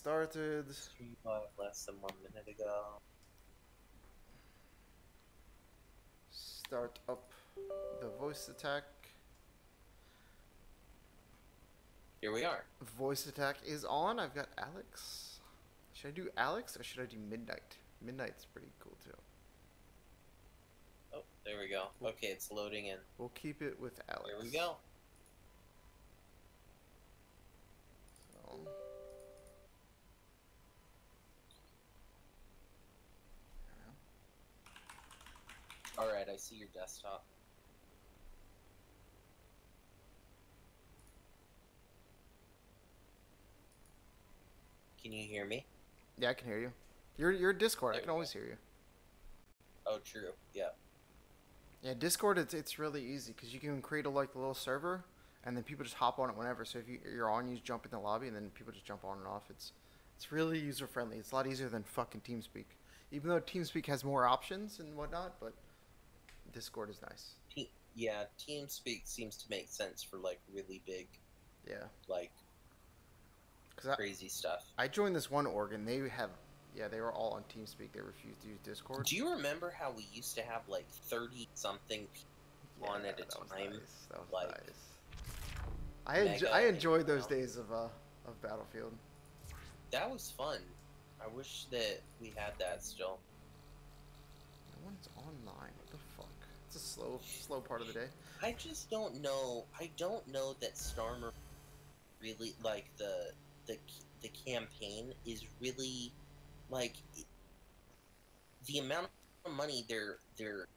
started. Stream live less than 1 minute ago. Start up the voice attack. Here we are. Voice attack is on. I've got Alex. Should I do Alex or should I do Midnight? Midnight's pretty cool too. Oh, there we go. Okay, it's loading in. We'll keep it with Alex. Here we go. So. Alright, I see your desktop. Can you hear me? Yeah, I can hear you. You're Discord. I There can we always go. hear you. Oh, true. Yeah. Yeah, Discord. It's really easy because you can create a little server, and then people just hop on it whenever. So if you're on, you just jump in the lobby, and then people just jump on and off. It's really user friendly. It's a lot easier than fucking TeamSpeak. Even though TeamSpeak has more options and whatnot, but Discord is nice. Yeah, TeamSpeak seems to make sense for like really big, Yeah. like Cause crazy stuff. I joined this one org and they were all on TeamSpeak. They refused to use Discord. Do you remember how we used to have like 30 something people on at a time? Nice. That was like, nice. I enjoyed those days of Battlefield. That was fun. I wish that we had that still. No one's online. What the fuck? It's a slow part of the day. I just don't know. I don't know that Starmer really like the campaign is really like the amount of money they're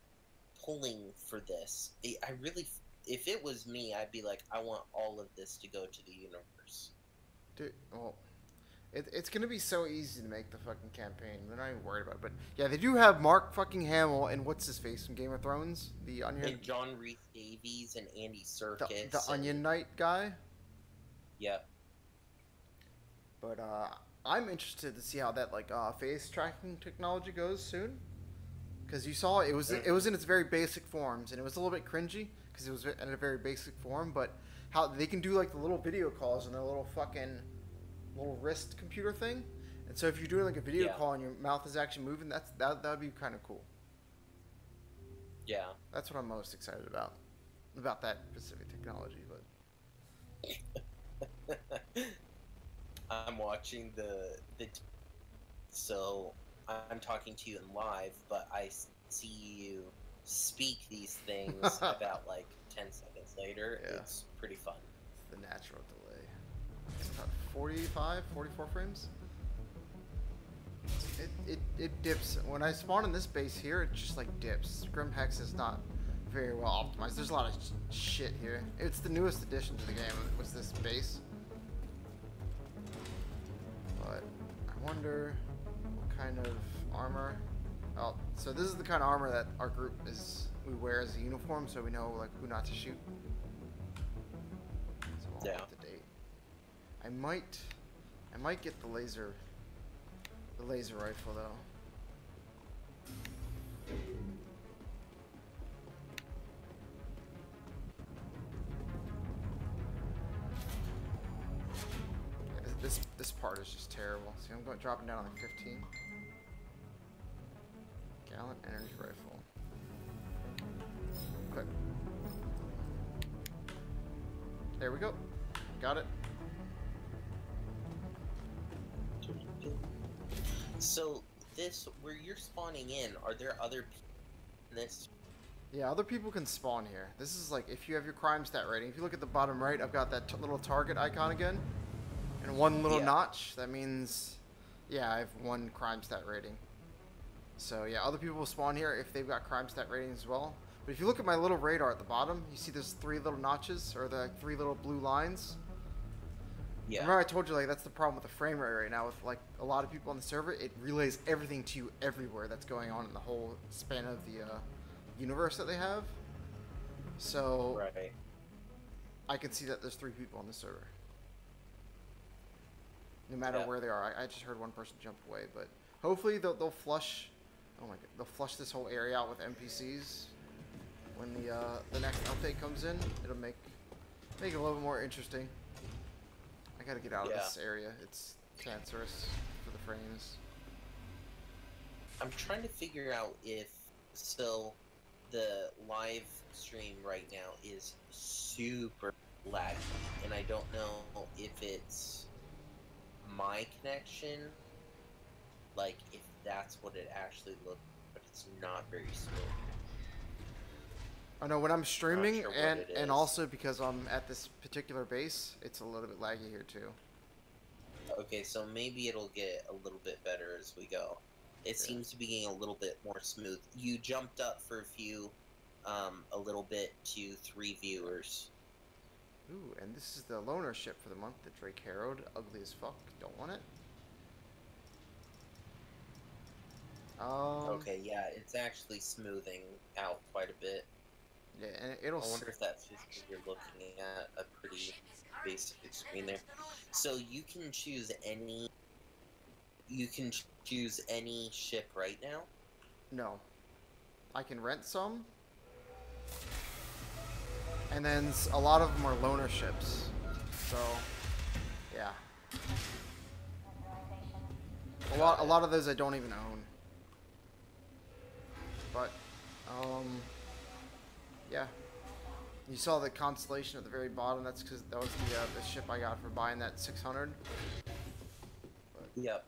pulling for this. I really, if it was me, I'd be like, I want all of this to go to the universe. Dude, well, it's gonna be so easy to make the fucking campaign. They're not even worried about it. But yeah, they do have Mark fucking Hamill and what's his face from Game of Thrones, the Onion. And John Rhys Davies and Andy Serkis. The Onion Knight guy. Yep. But I'm interested to see how that face tracking technology goes soon. Because you saw it was in its very basic forms, and it was a little bit cringy because it was in a very basic form. But how they can do like the little video calls on their little fucking little wrist computer thing, and so if you're doing like a video call and your mouth is actually moving, that would be kind of cool. Yeah. That's what I'm most excited about that specific technology. But I'm watching so I'm talking to you in live, but I see you speak these things about like 10 seconds later. Yeah. It's pretty fun. It's the natural delay. It's about 45, 44 frames. It dips. When I spawn in this base here, it just like dips. Grim Hex is not very well optimized. There's a lot of shit here. It's the newest addition to the game, was this base. But I wonder what kind of armor. Oh, so this is the kind of armor that our group we wear as a uniform, so we know like who not to shoot. So all up to date. I might get the laser rifle though. This part is just terrible. See, I'm dropping down on like 15. Gallant energy rifle. Quick. There we go. Got it. So where you're spawning in, are there other people in this? Yeah, other people can spawn here. This is like if you have your crime stat rating. If you look at the bottom right, I've got that little target icon again. And one little notch, that means, yeah, I have 1 crime stat rating. So yeah, other people will spawn here if they've got crime stat ratings as well. But if you look at my little radar at the bottom, you see there's 3 little notches, or the 3 little blue lines. Yeah. Remember I told you like that's the problem with the frame rate right now with like a lot of people on the server. It relays everything to you everywhere that's going on in the whole span of the universe that they have. So right. I can see that there's 3 people on the server. No matter where they are. I just heard 1 person jump away, but hopefully they'll flush. Oh my god, they'll flush this whole area out with NPCs when the next update comes in. It'll make it a little bit more interesting. I gotta get out of this area. It's cancerous for the frames. I'm trying to figure out if so the live stream right now is super laggy, and I don't know if it's my connection, like if that's what it actually looks, but it's not very smooth. I know when I'm streaming, sure and also because I'm at this particular base, it's a little bit laggy here too. Okay, so maybe it'll get a little bit better as we go. It seems to be getting a little bit more smooth. You jumped up for a few, a little bit to 3 viewers. Ooh, and this is the loaner ship for the month, the Drake Herald. Ugly as fuck. Don't want it. Okay, yeah, it's actually smoothing out quite a bit. Yeah, and it'll. I wonder if that's just because you're looking at a pretty basic screen there. So you can choose any. You can choose any ship right now. No, I can rent some, and then a lot of them are loaner ships. So, yeah. A lot of those I don't even own. But, yeah. You saw the constellation at the very bottom. That's because that was the ship I got for buying that 600. But, Yep.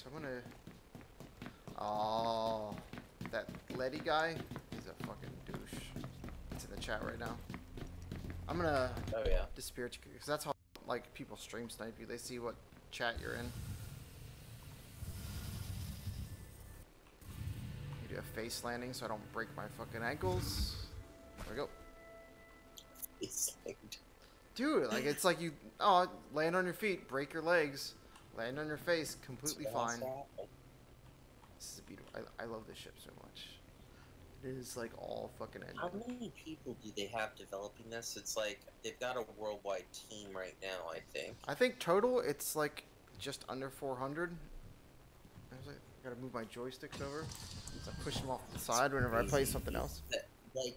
so I'm gonna. Oh, that Letty guy. He's a fucking douche. It's in the chat right now. I'm gonna disappear because that's how like people stream snipe you. They see what chat you're in. You do a face landing so I don't break my fucking ankles. There we go. Face landing. Dude, like it's like you land on your feet, break your legs, land on your face, completely fine. This is beautiful. I love this ship so much. It is like all fucking engine. How many people do they have developing this? It's like they've got a worldwide team right now, I think. I think total it's like just under 400. I was like, I gotta move my joysticks over. So I push them off to the side whenever I play something else. Like,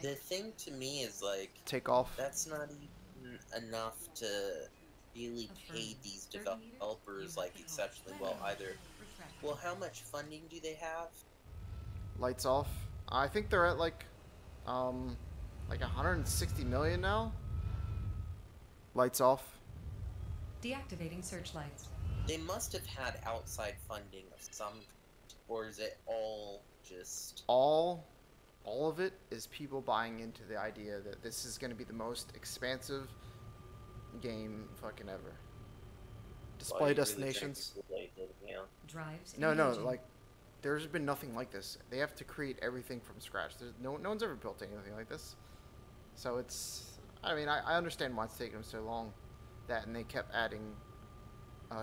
the thing to me is like take off. That's not even enough to really pay these developers like exceptionally well either. Well, how much funding do they have? Lights off. I think they're at like 160 million now. Lights off. Deactivating searchlights. They must have had outside funding of some, or is it all just all of it is people buying into the idea that this is going to be the most expansive game fucking ever. Display destinations. Really Drives. No, like there's been nothing like this. They have to create everything from scratch. There's no one's ever built anything like this. So it's. I mean, I understand why it's taking them so long. That and they kept adding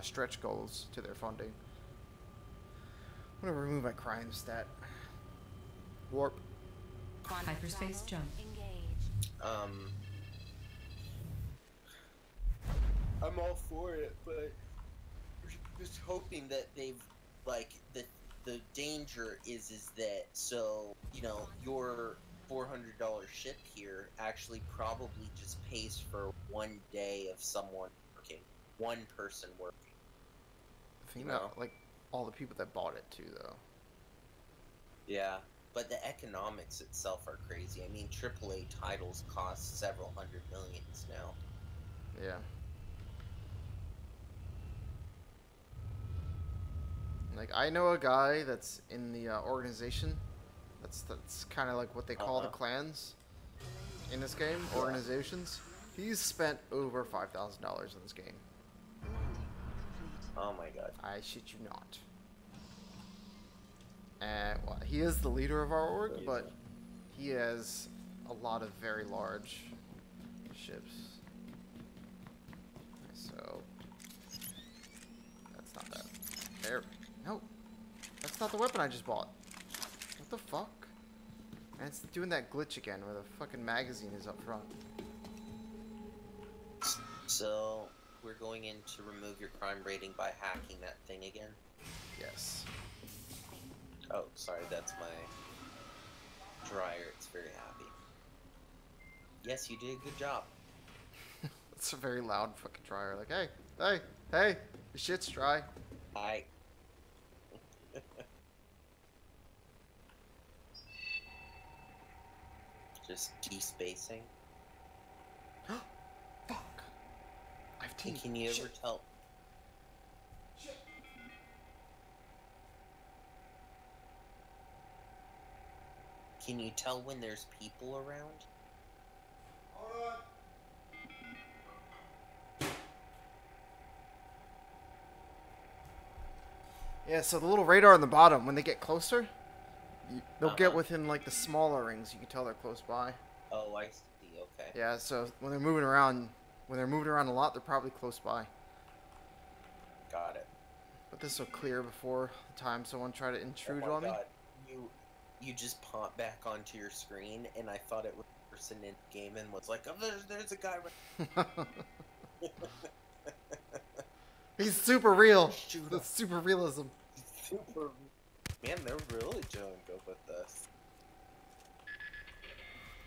stretch goals to their funding. I'm gonna remove my crime stat. Warp. Hyperspace jump. I'm all for it, but just hoping that they've like the danger is that so you know your $400 ship here actually probably just pays for 1 day of someone working, one person working. Think about like all the people that bought it too, though. Yeah, but the economics itself are crazy. I mean, AAA titles cost several hundred millions now. Yeah. Like I know a guy that's in the organization. That's kind of like what they call the clans in this game. Organizations. He's spent over $5,000 in this game. Oh my god. I shit you not. And well, he is the leader of our org, but he has a lot of very large ships. So that's not that. There. No, that's not the weapon I just bought. What the fuck? And it's doing that glitch again where the fucking magazine is up front. So we're going in to remove your crime rating by hacking that thing again? Yes. Oh, sorry, that's my dryer. It's very happy. Yes, you did a good job. It's a very loud fucking dryer. Like, hey, hey, hey, your shit's dry. I. Just de-spacing. Fuck. I've Hey, can you ever tell? Shit. Can you tell when there's people around? Hold on. Yeah, so the little radar on the bottom, when they get closer, they'll get within like the smaller rings. You can tell they're close by. Oh, I see. Okay. Yeah, so when they're moving around a lot, they're probably close by. Got it. But this will clear before the time someone tried to intrude Oh my on me. God. You just popped back onto your screen, and I thought it was a person in the game and was like, oh, there's a guy right. He's super real. That's super realism. Super. Man, they're really doing good with this.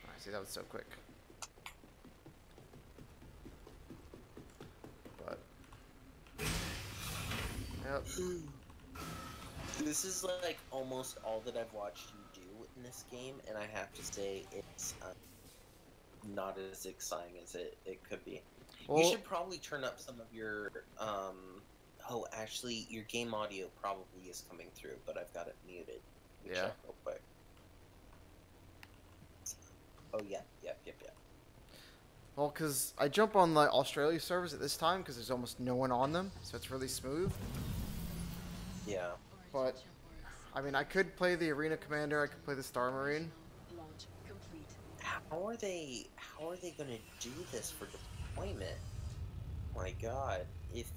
I see, that was so quick. But yep. This is like almost all that I've watched you do in this game, and I have to say it's not as exciting as it could be. Well, You should probably turn up some of your oh, actually, your game audio probably is coming through, but I've got it muted. Let me Yeah. check real quick. Oh yeah. well, because I jump on the Australia servers at this time because there's almost no one on them, so it's really smooth. Yeah. But I mean, I could play the Arena Commander. I could play the Star Marine. How are they gonna do this for deployment? My God, if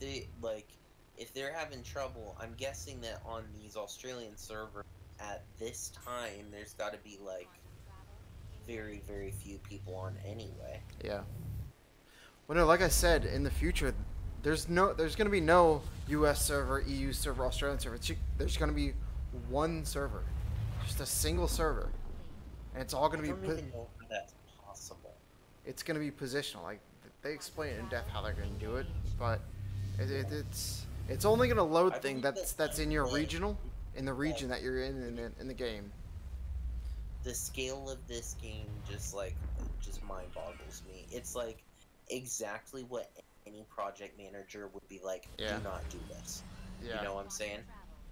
they're having trouble, I'm guessing that on these Australian servers at this time, there's got to be like very, very few people on anyway. Yeah. Well, no, like I said, in the future, there's gonna be no U.S. server, EU server, Australian server. There's gonna be one server, just a single server, and it's all gonna I be. don't even know how that's possible. It's gonna be positional. Like they explain it in depth how they're gonna do it, but it's only gonna load I thing believe that's in your that- regional, in the region that you're in the game. The scale of this game just mind boggles me. It's like exactly what any project manager would be like. Yeah. Do not do this. Yeah. You know what I'm saying?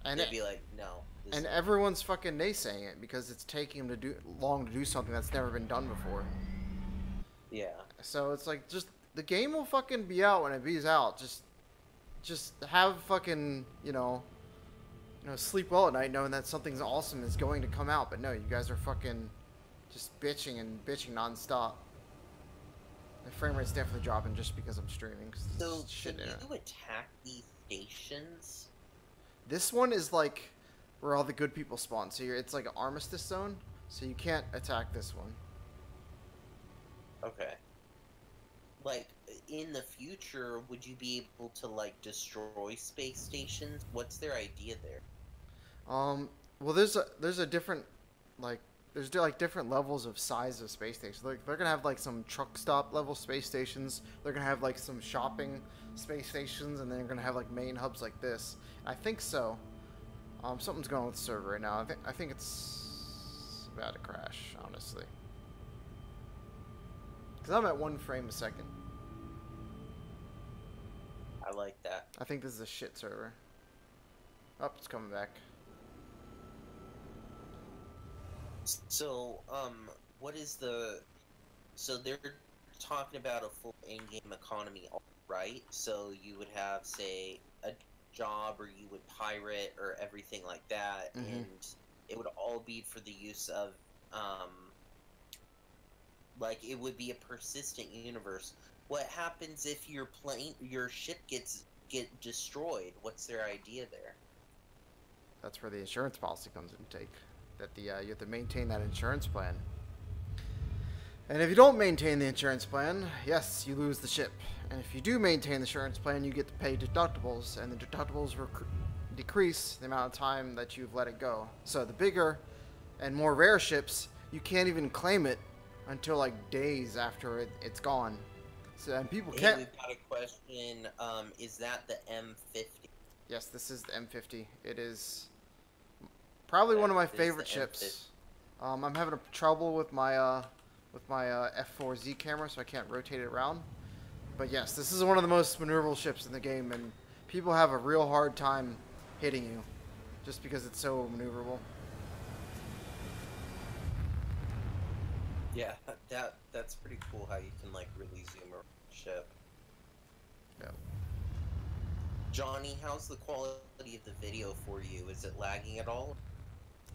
And They'd be like, no. and everyone's fucking naysaying it because it's taking them long to do something that's never been done before. Yeah. So it's like, just the game will fucking be out when it be's out. Just have fucking sleep well at night knowing that something's awesome is going to come out. But no, you guys are fucking just bitching nonstop. The frame rate's definitely dropping just because I'm streaming. 'Cause So there's shit can in it. you attack these stations? This one is like where all the good people spawn. So it's like an armistice zone. So you can't attack this one. Okay. Like, in the future, would you be able to, like, destroy space stations? What's their idea there? Well, there's a different, like, there's like different levels of size of space stations. Like, they're gonna have like some truck stop level space stations. They're gonna have like some shopping space stations, and then they're gonna have like main hubs like this. I think so. Something's going on with the server right now. I think it's about to crash, honestly. Cause I'm at 1 frame a second. I like that. I think this is a shit server. Oh, it's coming back. So, what is the... So they're talking about a full in-game economy, right? So you would have, say, a job, or you would pirate, or everything like that, and it would all be for the use of, like, it would be a persistent universe. What happens if your ship get destroyed? What's their idea there? That's where the insurance policy comes into take. That you have to maintain that insurance plan. And if you don't maintain the insurance plan, yes, you lose the ship. And if you do maintain the insurance plan, you get to pay deductibles, and the deductibles decrease the amount of time that you've let it go. So the bigger and more rare ships, you can't even claim it until like days after it's gone. So and people Hey, can't. we've got a question. Is that the M50? Yes, this is the M50. It is probably one of my That is favorite the ships. I'm having trouble with my F4Z camera, so I can't rotate it around. But yes, this is one of the most maneuverable ships in the game, and people have a real hard time hitting you, just because it's so maneuverable. Yeah, that's pretty cool how you can like really zoom around the ship. Yeah. Johnny, how's the quality of the video for you? Is it lagging at all?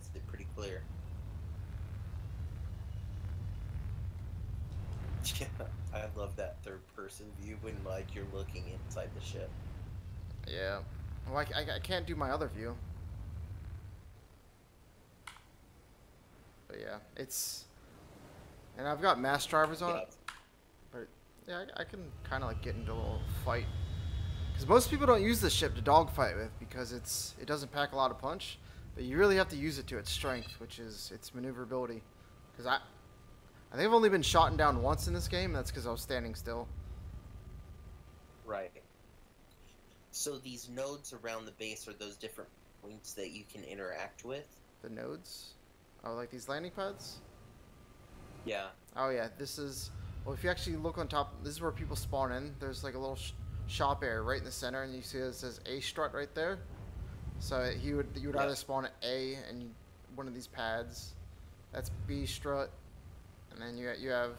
Is it pretty clear? Yeah, I love that third-person view when like you're looking inside the ship. Yeah. Well, I can't do my other view. But yeah, it's... And I've got mass drivers on it. But yeah, I can kind of like get into a little fight. Because most people don't use this ship to dogfight with because it doesn't pack a lot of punch. But you really have to use it to its strength, which is its maneuverability. Because I think I've only been shot down once in this game, and that's because I was standing still. Right. So these nodes around the base are those different points that you can interact with? The nodes? Oh, like these landing pads? Yeah. Oh yeah, this is... Well, if you actually look on top, this is where people spawn in. There's like a little shop area right in the center, and you see it says A strut right there. So you would either spawn at A and one of these pads. That's B strut. And then you have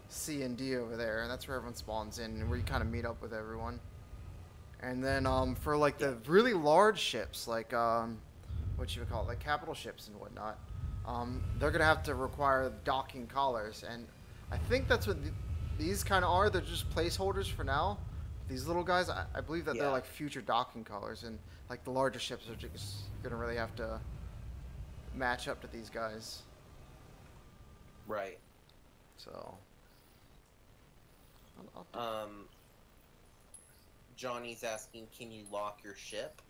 C and D over there, and that's where everyone spawns in, and where you kind of meet up with everyone. And then for like the really large ships, like what you would call it, like capital ships and whatnot, they're gonna have to require docking collars, and I think that's what these kind of are. They're just placeholders for now. These little guys, I believe that they're like future docking collars, and like the larger ships are just gonna really have to match up to these guys. Right. So. Johnny's asking, can you lock your ship?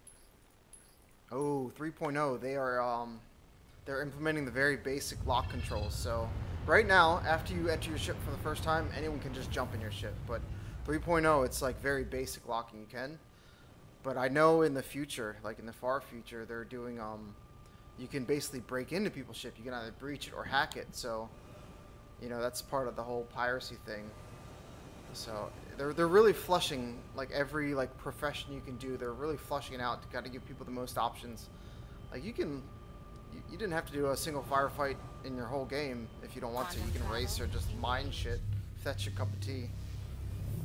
Oh, 3.0. They are they're implementing the very basic lock controls. So right now, after you enter your ship for the first time, anyone can just jump in your ship. But 3.0, it's like very basic locking. You can. But I know in the future, like in the far future, they're doing you can basically break into people's ship. You can either breach it or hack it. So, you know, that's part of the whole piracy thing. So they're really flushing like every like profession you can do. They're really flushing it out to kind of give people the most options. Like you didn't have to do a single firefight in your whole game if you don't want to. You can race or just mine shit if that's your cup of tea.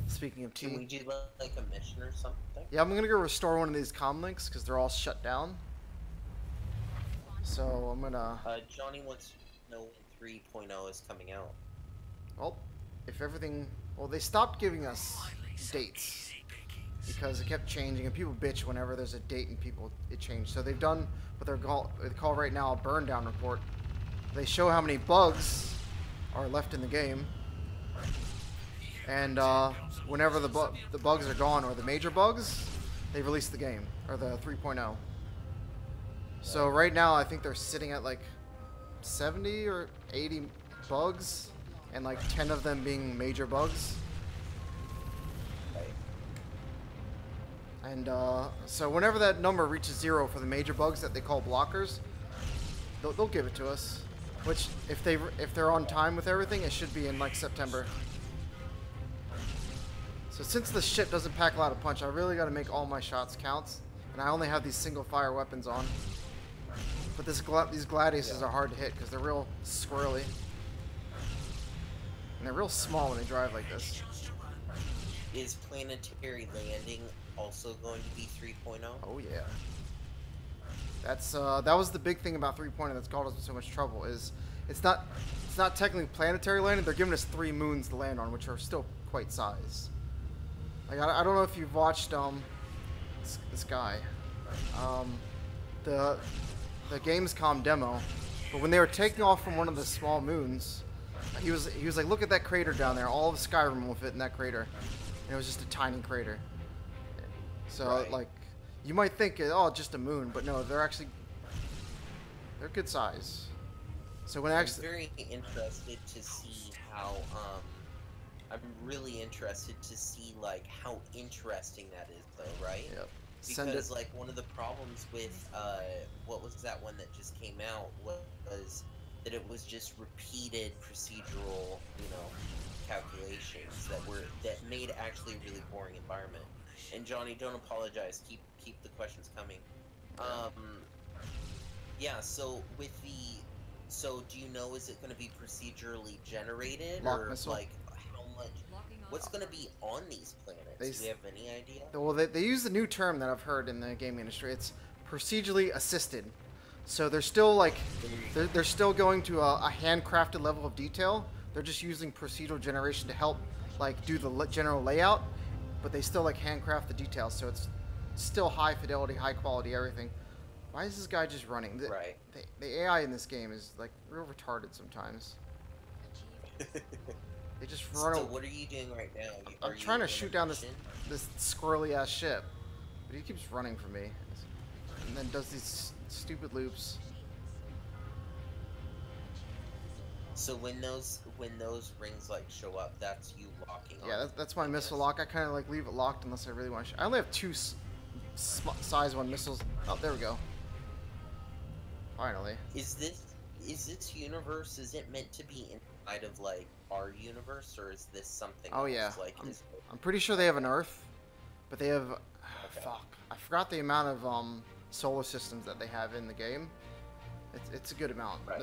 Speaking of tea, Can we do like a mission or something? yeah, I'm gonna go restore one of these comm links because they're all shut down. So I'm gonna. Johnny wants to know when 3.0 is coming out. Well, if everything. Well, they stopped giving us dates because it kept changing, and people bitch whenever there's a date and it changed. So they've done what they call right now a burn down report. They show how many bugs are left in the game, and whenever the bugs are gone or the major bugs, they release the game or the 3.0. So right now I think they're sitting at like 70 or 80 bugs. And like 10 of them being major bugs. And so whenever that number reaches 0 for the major bugs that they call blockers, they'll give it to us. Which if they're on time with everything, it should be in like September. So since the ship doesn't pack a lot of punch, I really got to make all my shots count. And I only have these single fire weapons on. But these gladiuses are hard to hit because they're real squirrely. And they're real small when they drive like this. Is planetary landing also going to be 3.0? Oh yeah. That was the big thing about 3.0 that's caused us so much trouble. Is it's not technically planetary landing. They're giving us 3 moons to land on, which are still quite sized. Like I don't know if you've watched this guy, the Gamescom demo, but when they were taking off from one of the small moons. He was like, look at that crater down there. All of Skyrim will fit in that crater, and it was just a tiny crater. So like, you might think, oh, just a moon, but no, they're good size. So when I'm very interested to see how I'm really interested to see like how interesting that is, though, right? Yep. Send it. Because like one of the problems with what was that one that just came out was that it was just repeated procedural, calculations that made actually a really boring environment. And Johnny, don't apologize. Keep the questions coming. Yeah. So do you know, is it going to be procedurally generated, Lock or missile. like how much? What's going to be on these planets? Do we have any idea? Well, they use the new term that I've heard in the gaming industry. It's procedurally assisted. So they're still like, they're still going to a handcrafted level of detail. They're just using procedural generation to help like do the general layout, but they still like handcraft the details. So it's still high fidelity, high quality, everything. Why is this guy just running? Right. The AI in this game is like real retarded sometimes. They just run. So what are you doing right now? I'm trying to shoot down this squirrely ass ship, but he keeps running from me, and then does these stupid loops. So when those rings like show up, that's you locking. Yeah, that's my missile lock. I kind of like leave it locked unless I really want to. I only have two size 1 missiles. Oh, there we go. Finally. Is this universe? Is it meant to be inside of like our universe, or is this something? Oh else? yeah. Like I'm pretty sure they have an Earth, but they have. Okay. Fuck. I forgot the amount of solar systems that they have in the game. It's a good amount. Right.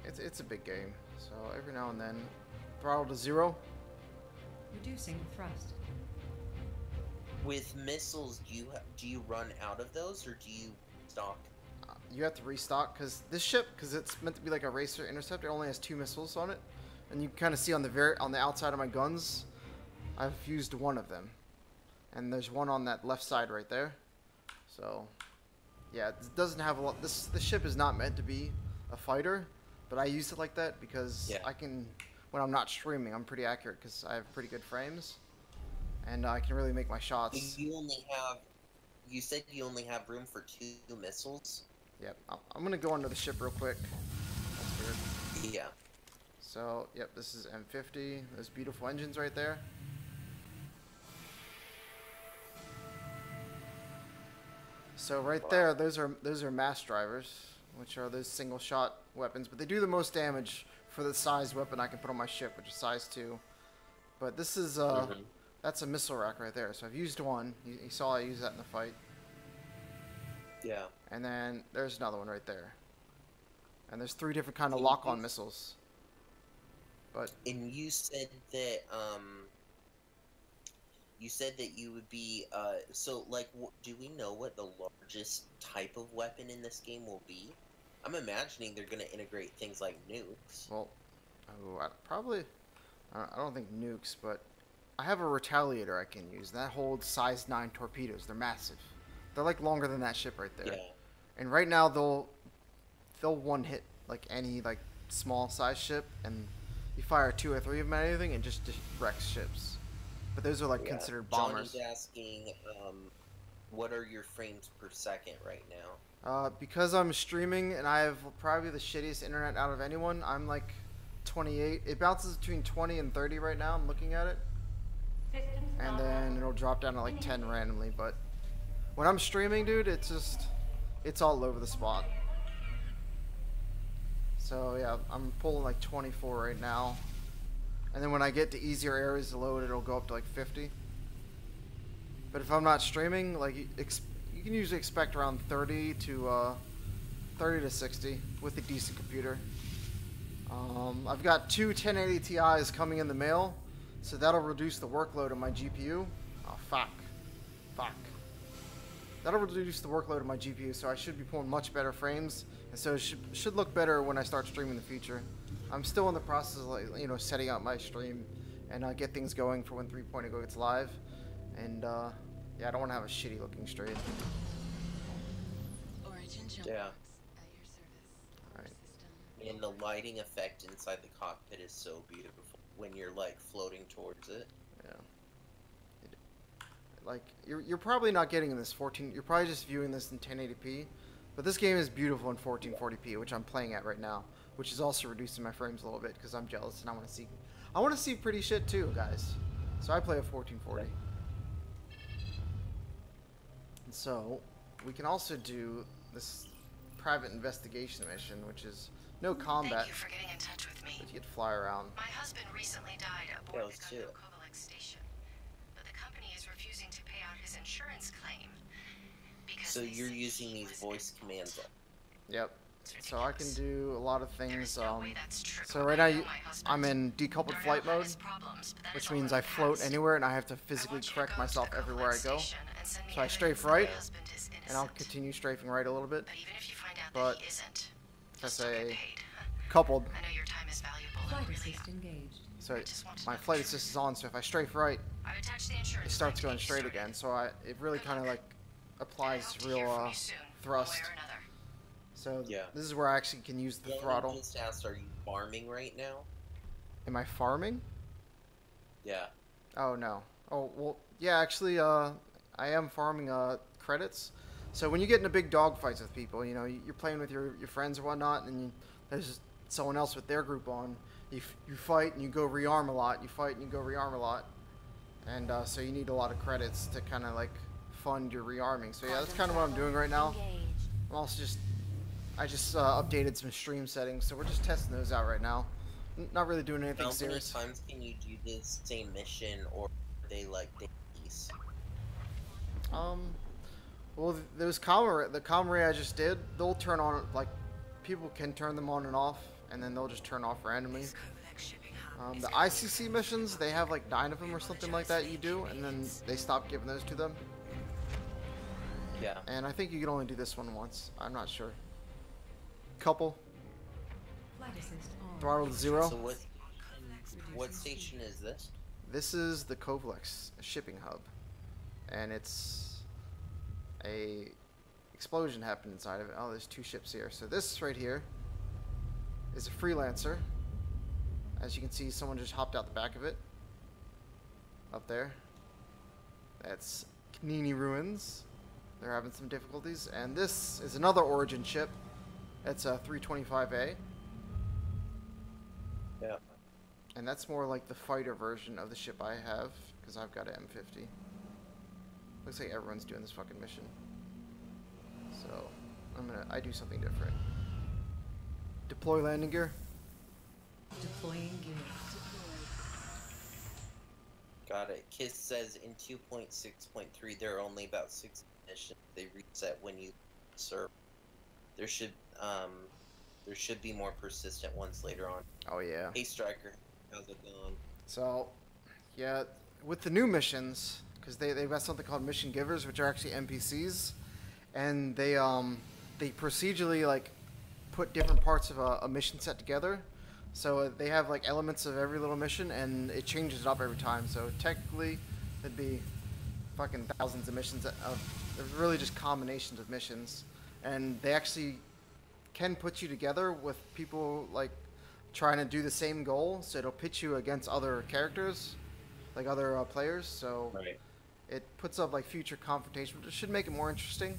It's a big game. So every now and then, throttle to 0. Reducing thrust. With missiles, do you run out of those, or do you stock? You have to restock because this ship, because it's meant to be like a racer interceptor, only has 2 missiles on it, and you kind of see on the outside of my guns, I've used 1 of them, and there's 1 on that left side right there. So, yeah, it doesn't have a lot. This ship is not meant to be a fighter, but I use it like that because I can, when I'm not streaming, I'm pretty accurate because I have pretty good frames, and I can really make my shots. You said you only have room for 2 missiles? Yep. I'm gonna go under the ship real quick. That's weird. Yeah. So, yep, this is M50. Those beautiful engines right there. So right there, those are mass drivers, which are those single shot weapons, but they do the most damage for the size weapon I can put on my ship, which is size 2. But this is that's a missile rack right there. So I've used 1. You saw I use that in the fight. Yeah. And then there's another one right there. And there's 3 different kind of lock-on missiles. But and you said that you would be so like do we know what the largest type of weapon in this game will be? I'm imagining they're going to integrate things like nukes. Well, I don't think nukes, but I have a retaliator I can use. That holds size 9 torpedoes. They're massive. They're like longer than that ship right there. Yeah. And right now they'll one hit like any like small size ship, and you fire 2 or 3 of them at anything and just wrecks ships. But those are like considered bombers. Johnny's asking, what are your frames per second right now? Because I'm streaming and I have probably the shittiest internet out of anyone, I'm like 28. It bounces between 20 and 30 right now. I'm looking at it. And then it'll drop down to like 10 randomly. But when I'm streaming, dude, it's all over the spot. So yeah, I'm pulling like 24 right now. And then when I get to easier areas to load, it'll go up to like 50. But if I'm not streaming, like you can usually expect around 30 to 60 with a decent computer. I've got 2 1080 Ti's coming in the mail, so that'll reduce the workload of my GPU. Oh fuck. That'll reduce the workload of my GPU, so I should be pulling much better frames, and so it should look better when I start streaming in the future. I'm still in the process of like, setting out my stream and get things going for when 3.0 gets live, and yeah, I don't want to have a shitty looking stream. Yeah. Alright. And the lighting effect inside the cockpit is so beautiful when you're like floating towards it. Yeah. Like you're probably not getting this 14. You're probably just viewing this in 1080p, but this game is beautiful in 1440p, which I'm playing at right now. which is also reducing my frames a little bit because I'm jealous and I want to see pretty shit too, guys. So I play a 1440. And so we can also do this private investigation mission, which is no combat. Thank you for getting in touch with me. But you get to fly around. My husband recently died aboard the shit. Kovalek station, but the company is refusing to pay out his insurance claim because So they you're say using he these was voice instrumental. commands. Yep. So I can do a lot of There things. is no way that's true. So right I now know my husband. I'm in decoupled Darnell flight had mode, his problems, but that which is all means in I the float past. anywhere and I have to I physically want you to correct go myself to the everywhere I Kovalek go. station and send me So I evidence strafe that my right, husband is and I'll innocent. continue strafing right a little bit. But even if you find out But that he isn't, if I you'll still get say paid. coupled, I know your time is valuable. Flight and really, assist engaged. so just want to my know the flight truth. assist is on. So if I strafe right, I've attached the it insurance starts claim going to get straight you started. again. So it really Good kind of luck. like And I applies hope to hear real from you soon, thrust. one way or another. So Yeah. this is where I actually can use the Dylan throttle. just asked, are you farming right now? Am I farming? Yeah. Oh no. Oh well, yeah. Actually, I am farming credits. So when you get into big dogfights with people, you know, you're playing with your friends or whatnot, and there's someone else with their group on. You fight and you go rearm a lot. You fight and you go rearm a lot, and so you need a lot of credits to kind of like fund your rearming. So yeah, that's kind of what I'm doing right now. I'm also I just updated some stream settings, so we're just testing those out right now. Not really doing anything How many serious. times can you do this same mission, or are they like days? Well, those the Comray I just did, they'll turn on, like, people can turn them on and off, and then they'll just turn off randomly. The ICC missions, they have like 9 of them or something like that you do, and then they stop giving those to them. Yeah. And I think you can only do this one once. I'm not sure. Couple. Flight assist on. Throttle to 0. So what station is this? This is the Kovalek shipping hub, and it's a explosion happened inside of it. Oh, there's 2 ships here. So this right here is a freelancer. As you can see, someone just hopped out the back of it. Up there. That's Knini Ruins. They're having some difficulties. And this is another Origin ship. It's a 325A. Yeah. And that's more like the fighter version of the ship I have, because I've got an M50. Looks like everyone's doing this fucking mission. So, I do something different. Deploy landing gear. Deploying gear. Got it. KISS says in 2.6.3 there are only about 6 missions. They reset when you serve. There should be more persistent ones later on. Oh yeah. Hey Striker, how's it going? So, yeah, with the new missions, because they've got something called mission givers, which are actually NPCs, and they procedurally like put different parts of a mission set together. So they have like elements of every little mission, and it changes it up every time. So technically, it'd be fucking thousands of missions. They're really just combinations of missions, and they actually can put you together with people like trying to do the same goal. So it'll pitch you against other characters, like other players. So Right. it puts up like future confrontation, which should make it more interesting.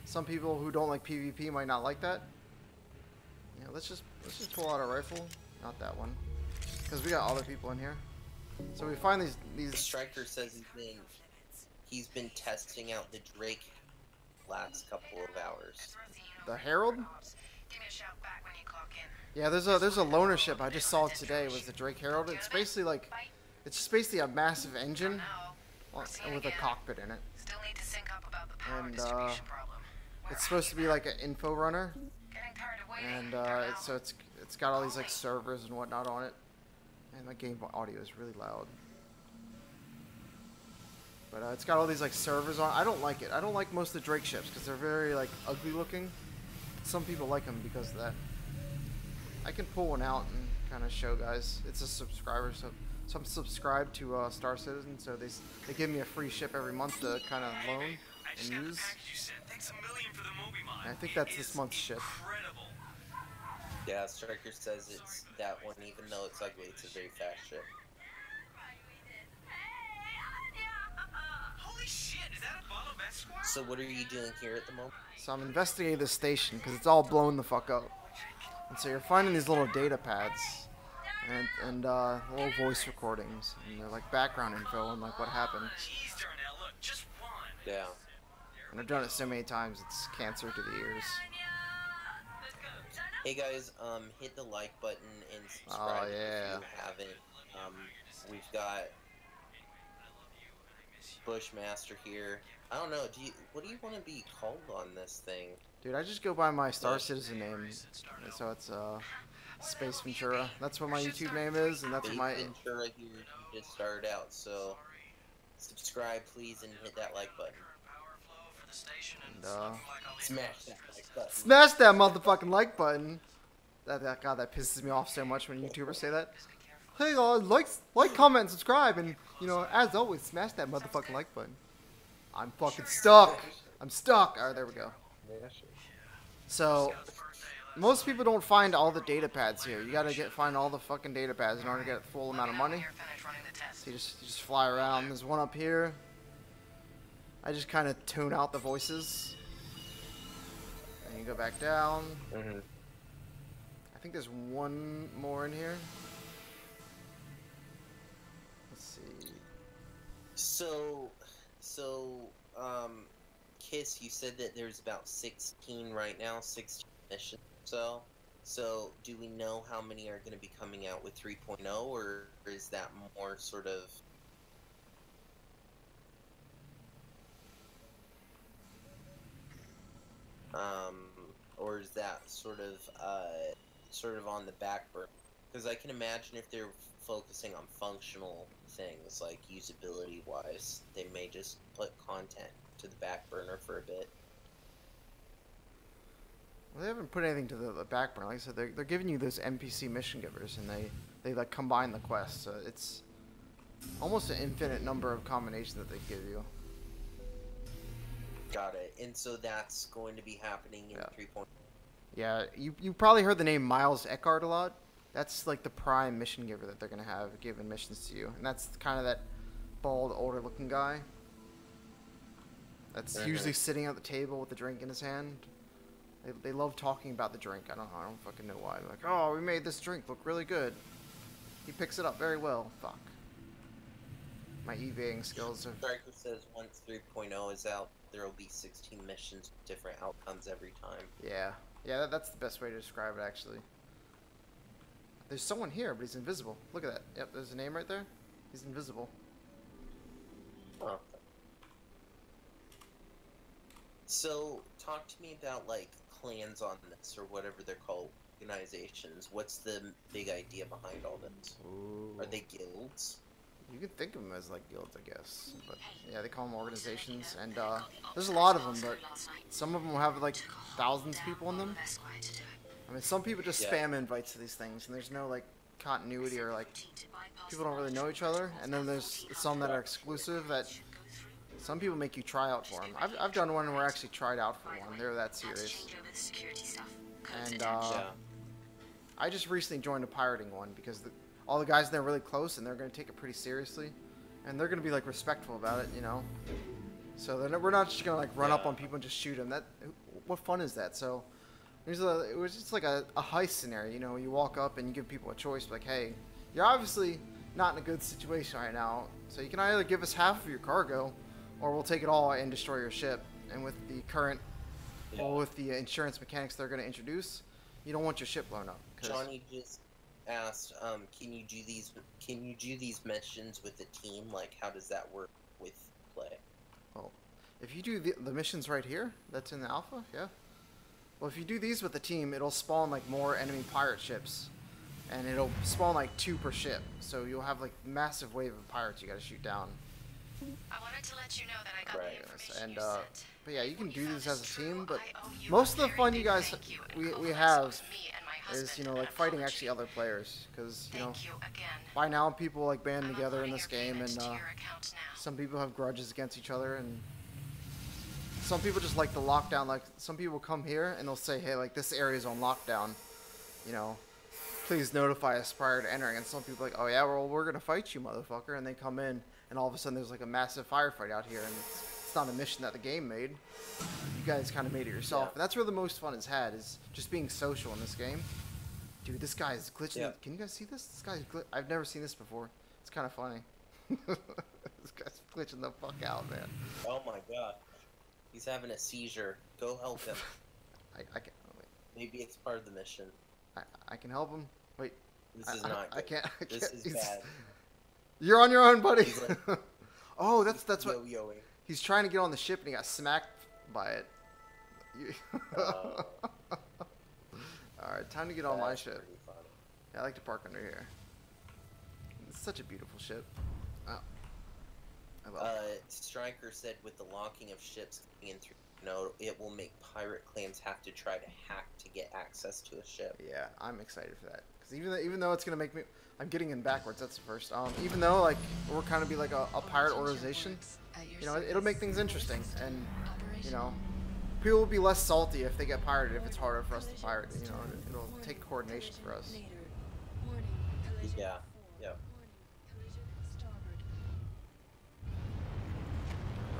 Some people who don't like PvP might not like that. Yeah, let's just pull out a rifle, not that one, because we got other people in here. So we find these. Striker says he's been testing out the Drake last couple of hours. The Herald. Give me a shout back when you clock in. Yeah, there's a loner ship I just saw today. Was the Drake Herald? It's basically like, it's just basically a massive engine with a cockpit in it. Still need to sync up about the power And, distribution problem. It's supposed to be like an info runner, Getting tired of waiting. and Darnell. so it's got all these like servers and whatnot on it. And my game audio is really loud. But it's got all these like servers on. I don't like it. I don't like most of the Drake ships because they're very like ugly looking. Some people like them because of that. I can pull one out and kind of show guys. It's a subscriber, so I'm subscribed to Star Citizen, so they give me a free ship every month to kind of loan and use. And I think that's this month's ship. Yeah, Striker says it's that one, even though it's ugly, it's a very fast ship. Holy shit, is that a bottle of So what are you doing here at the moment? So I'm investigating this station because it's all blown the fuck up. And so you're finding these little data pads and little voice recordings, and they're like background info on like what happened. Yeah. And I've done it so many times, it's cancer to the ears. Hey guys, hit the like button and subscribe if you haven't. We've got Bushmaster here. I don't know. What do you want to be called on this thing? Dude, I just go by my Star Citizen name, so it's Space Ventura. That's what my YouTube name is, and that's what my. Space Ventura here. You just started out, so subscribe please and hit that like button. And, smash that like button. Smash that motherfucking like button. God, that pisses me off so much when YouTubers say that. Hey, like, comment, and subscribe, and you know, as always, smash that motherfucking like button. I'm fucking stuck. I'm stuck. All right, there we go. So, most people don't find all the data pads here. You gotta find all the fucking data pads in order to get the full amount of money. So you just fly around. There's one up here. I just kind of tune out the voices. And you go back down. I think there's one more in here. Let's see. So, Kiss, you said that there's about 16 right now, 16 missions or so. So, do we know how many are going to be coming out with 3.0, or is that more sort of... or is that sort of on the back burner? Because I can imagine if they're focusing on functional things, like usability-wise, they may just put content to the back burner for a bit. Well, they haven't put anything to the back burner. Like I said, they're giving you those NPC mission givers, and they like combine the quests, so it's almost an infinite number of combinations that they give you. Got it. And so that's going to be happening in 3.0. Yeah, you probably heard the name Miles Eckhart a lot. That's like the prime mission giver that they're gonna have giving missions to you, and that's kind of that bald, older-looking guy. That's usually sitting at the table with the drink in his hand. They love talking about the drink. I don't fucking know why. They're like, oh, we made this drink look really good. He picks it up very well. Fuck. My EVAing skills are... Striker says once 3.0 is out, there will be 16 missions with different outcomes every time. Yeah. Yeah, that's the best way to describe it, actually. There's someone here, but he's invisible. Look at that. Yep, there's a name right there. He's invisible. Oh. So, talk to me about, like, clans on this, or whatever they're called, organizations. What's the big idea behind all this? Ooh. Are they guilds? You can think of them as, like, guilds, I guess. But, yeah, they call them organizations, and, there's a lot of them, but some of them will have, like, thousands of people in them. I mean, some people just spam invites to these things, and there's no, like, continuity, or, like, people don't really know each other. And then there's some that are exclusive that some people make you try out for them. I've done one where I actually tried out for one. They were that serious. And, I just recently joined a pirating one because all the guys in there are really close, and they're going to take it pretty seriously. And they're going to be, like, respectful about it, you know? So we're not just going to, like, run up on people and just shoot them. What fun is that? So... it was just like a heist scenario, you know. You walk up and you give people a choice, like, hey, you're obviously not in a good situation right now, so you can either give us half of your cargo, or we'll take it all and destroy your ship. And with the current, or with the insurance mechanics they're going to introduce, you don't want your ship blown up. Johnny just asked, can you do these missions with a team? Like, how does that work with play? Well, if you do the missions right here, that's in the alpha, yeah. Well, if you do these with the team, it'll spawn, like, more enemy pirate ships. And it'll spawn, like, 2 per ship. So you'll have, like, massive wave of pirates you gotta shoot down. I wanted to let you know that I got the information And, you sent. but yeah, you can do this as a team, but most of the fun you guys, we have is, you know, like, fighting actually other players. Because, you know, by now people, like, band together in this game, and, some people have grudges against each other, and... some people just like the lockdown. Like, some people come here and they'll say, hey, like, this area is on lockdown, you know, please notify us prior to entering. And some people are like, oh yeah, well, we're gonna fight you, motherfucker. And they come in, and all of a sudden there's like a massive firefight out here, and it's not a mission that the game made. You guys kind of made it yourself. And that's where the most fun is had, is just being social in this game. Dude, this guy is glitching. Yeah. Can you guys see this? This guy's I've never seen this before. It's kind of funny. This guy's glitching the fuck out, man. Oh my god. He's having a seizure. Go help him. I can. Oh, wait. Maybe it's part of the mission. I can help him. Wait. This is not good. I can't. This is bad. You're on your own, buddy. He's like, oh, that's what. yo-yoing. He's trying to get on the ship and he got smacked by it. Alright, time to get on my That's ship. pretty funny. Yeah, I like to park under here. It's such a beautiful ship. Oh. I love it. Stryker said with the locking of ships coming in through the node, it will make pirate claims have to try to hack to get access to a ship. Yeah, I'm excited for that. Because even though it's going to make me... I'm getting in backwards, that's the first. Even though, like, we're kind of be like a pirate organization, you know, it'll make things interesting. And, you know, people will be less salty if they get pirated, if it's harder for us to pirate. You know, it'll take coordination for us. Yeah, yeah.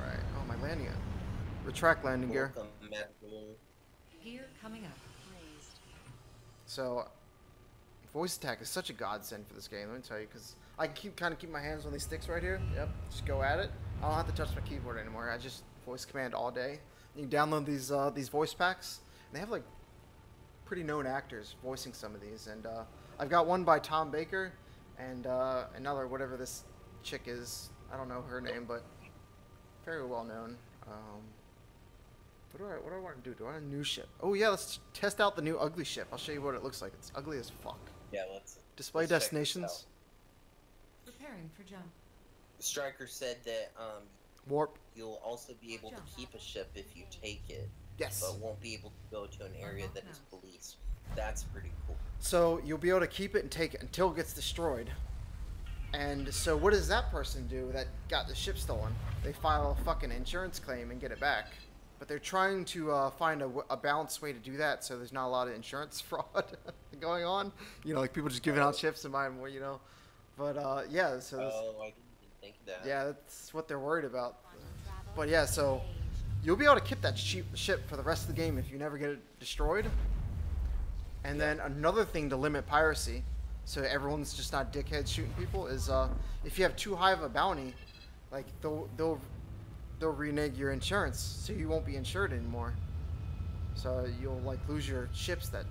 Right. Oh, my landing gear. Retract landing gear. Welcome, magnum. Gear coming up. So, voice attack is such a godsend for this game, let me tell you, because I can kind of keep my hands on these sticks right here. Yep, just go at it. I don't have to touch my keyboard anymore. I just voice command all day. You can download these voice packs, and they have like pretty known actors voicing some of these. And I've got one by Tom Baker, and another whatever this chick is. I don't know her name, but very well known. What do I want to do? Do I want a new ship? Oh yeah, let's test out the new ugly ship. I'll show you what it looks like. It's ugly as fuck. Yeah, let's Display check this destinations. out. Preparing for jump. Stryker said that Warp. you'll also be able to keep a ship if you take it, Yes. but won't be able to go to an area that is policed. That's pretty cool. So you'll be able to keep it and take it until it gets destroyed. And so what does that person do that got the ship stolen? They file a fucking insurance claim and get it back. But they're trying to find a balanced way to do that so there's not a lot of insurance fraud going on. You know, like people just giving out ships and buying more, you know. But yeah, so this, Oh, I didn't think of that. yeah, that's what they're worried about. But yeah, so you'll be able to keep that cheap ship for the rest of the game if you never get it destroyed. And then another thing to limit piracy, so everyone's just not dickheads shooting people, is if you have too high of a bounty, like they'll renege your insurance, so you won't be insured anymore. So you'll like lose your ships that,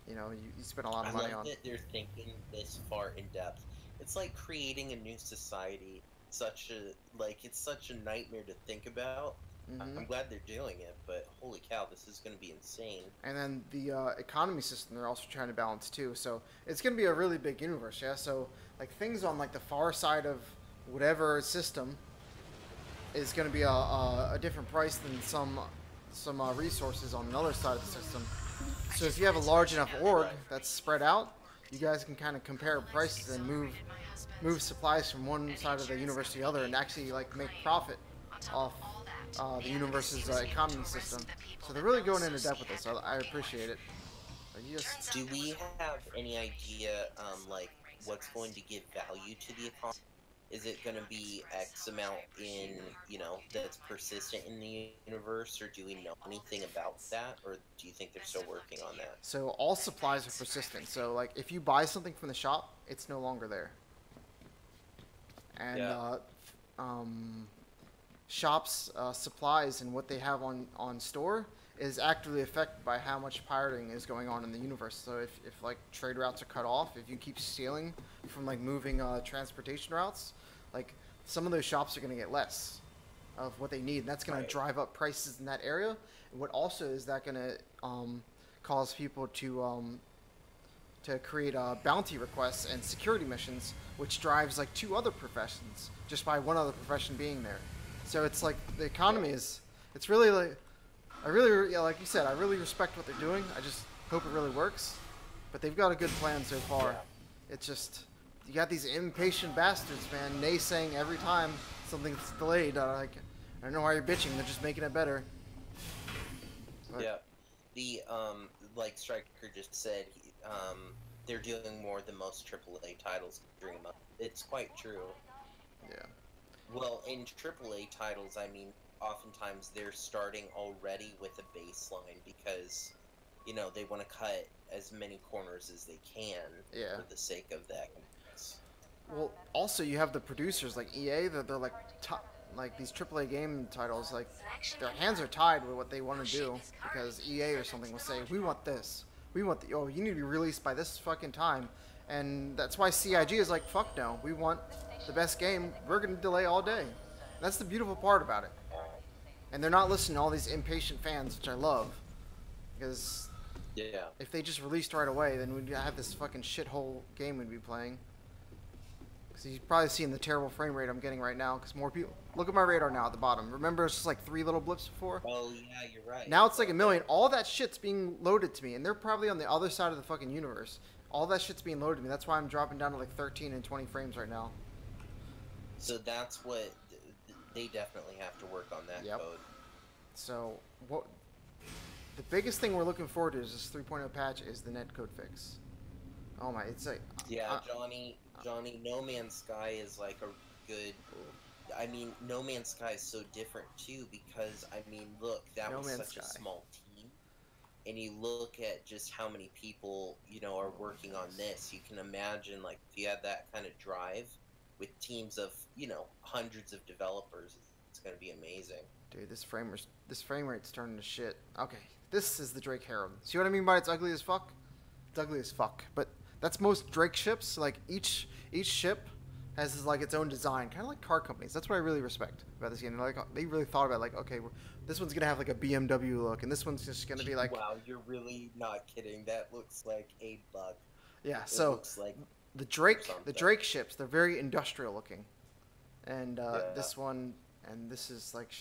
you know, you spent a lot of money I on. like that they're thinking this far in depth. It's like creating a new society. It's such a nightmare to think about. Mm-hmm. I'm glad they're doing it, but holy cow, this is going to be insane. And then the economy system they're also trying to balance too. So it's going to be a really big universe, yeah? So like things on like the far side of whatever system is going to be a different price than some resources on another side of the system. So if you have a large enough org that's spread out, you guys can kind of compare prices and move supplies from one side of the universe to the other and actually like make profit off the universe's economy system. So they're really going into depth with this. I appreciate it. Do we have any idea, like, what's going to give value to the economy? Is it going to be X amount in, you know, that's persistent in the universe, or do we know anything about that, or do you think they're still working on that? So all supplies are persistent. So like if you buy something from the shop, it's no longer there. And shops supplies and what they have on store is actively affected by how much pirating is going on in the universe. So if like trade routes are cut off, if you keep stealing from like moving transportation routes, like some of those shops are going to get less of what they need, and that's going to drive up prices in that area. And what also is that going to cause people to create bounty requests and security missions, which drives like 2 other professions just by one other profession being there. So it's like the economy is, it's really like, like you said, I really respect what they're doing. I just hope it really works. But they've got a good plan so far. It's just, you got these impatient bastards, man, naysaying every time something's delayed. Like, I don't know why you're bitching. They're just making it better. But, yeah. The, like Stryker just said, they're doing more than most AAA titles during a month. It's quite true. yeah. Well, in AAA titles, I mean, oftentimes they're starting already with a baseline because, you know, they want to cut as many corners as they can Yeah. for the sake of that. Well, also you have the producers like EA that they're like top, like these AAA game titles, like their hands are tied with what they want to do because EA or something will say, we want this, we want the, oh, you need to be released by this fucking time, and that's why CIG is like, fuck no, we want the best game, we're gonna delay all day. That's the beautiful part about it, and they're not listening to all these impatient fans, which I love, because Yeah. if they just released right away, then we'd have this fucking shithole game we'd be playing. So you've probably seen the terrible frame rate I'm getting right now because more people... Look at my radar now at the bottom. Remember it's just like 3 little blips before? Oh, yeah, you're right. Now it's like 1,000,000. All that shit's being loaded to me, and they're probably on the other side of the fucking universe. All that shit's being loaded to me. That's why I'm dropping down to like 13 and 20 frames right now. So that's what... They definitely have to work on that code. So what... The biggest thing we're looking forward to is this 3.0 patch is the netcode fix. Oh my, it's like... Yeah, Johnny, No Man's Sky is like a good... I mean, No Man's Sky is so different too because, I mean, look, that was such a small team. And you look at just how many people, you know, are working on this. You can imagine, like, if you had that kind of drive with teams of, you know, hundreds of developers, it's going to be amazing. Dude, this frame rate's turning to shit. Okay, this is the Drake Harem. See what I mean by it's ugly as fuck? It's ugly as fuck, but... That's most Drake ships. Like each ship has like its own design, kind of like car companies. That's what I really respect about this game. Like they really thought about like, okay, this one's gonna have like a BMW look, and this one's just gonna be like. Wow, you're really not kidding. That looks like a bug. Yeah. So looks like the Drake ships, they're very industrial looking, and this one and this is like,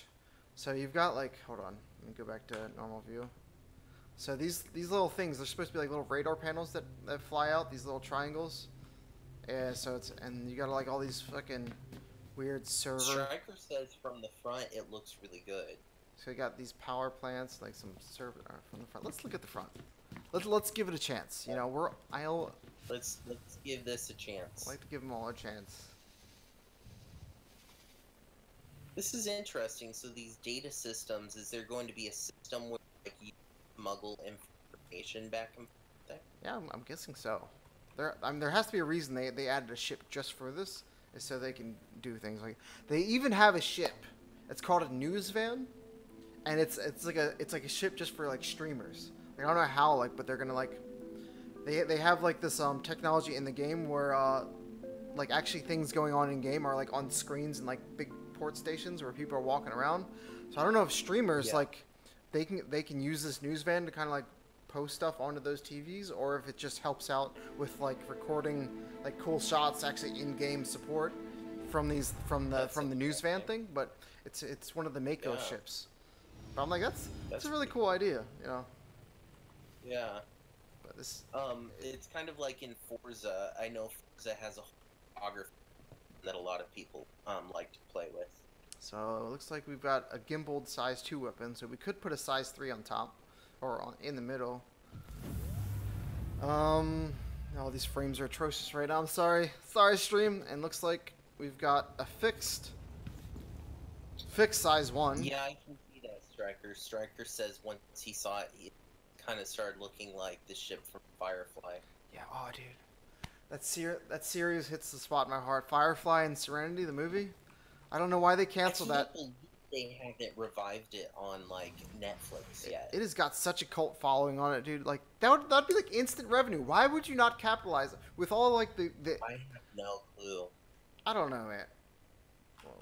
so you've got like, hold on, let me go back to normal view. So these little things, they're supposed to be like little radar panels that fly out, these little triangles. Yeah, so it's, and you got like all these fucking weird server. Striker says from the front it looks really good. So you got these power plants, like some server from the front. Let's look at the front. Let's give it a chance. You know, let's give this a chance. I'd like to give them all a chance. This is interesting. So these data systems, is there going to be a system where like you smuggle information back and forth? Yeah, I'm guessing so. There has to be a reason they added a ship just for this, is so they can do things like. They even have a ship. It's called a news van, and it's like a ship just for like streamers. Like, I don't know how, like, but they're gonna like. They have like this technology in the game where like actually things going on in game are like on screens and like big port stations where people are walking around. So I don't know if streamers like. They can use this news van to kind of like post stuff onto those TVs, or if it just helps out with like recording like cool shots actually in-game support from the news van thing. But it's one of the Mako ships. But I'm like that's a really cool idea, you know. Yeah. But this it's kind of like in Forza. I know Forza has a photography that a lot of people like to play with. So it looks like we've got a gimbaled size 2 weapon, so we could put a size 3 on top, or in the middle. Oh, these frames are atrocious right now. I'm sorry, stream. And looks like we've got a fixed size 1. Yeah, I can see that, Striker. Striker says once he saw it, he kind of started looking like the ship from Firefly. Yeah. Oh, dude, that series hits the spot in my heart. Firefly and Serenity, the movie. I don't know why they canceled that. They haven't revived it on like Netflix yet. It has got such a cult following on it, dude. Like that'd be like instant revenue. Why would you not capitalize it with all like the? I have no clue. I don't know, man. Whoa.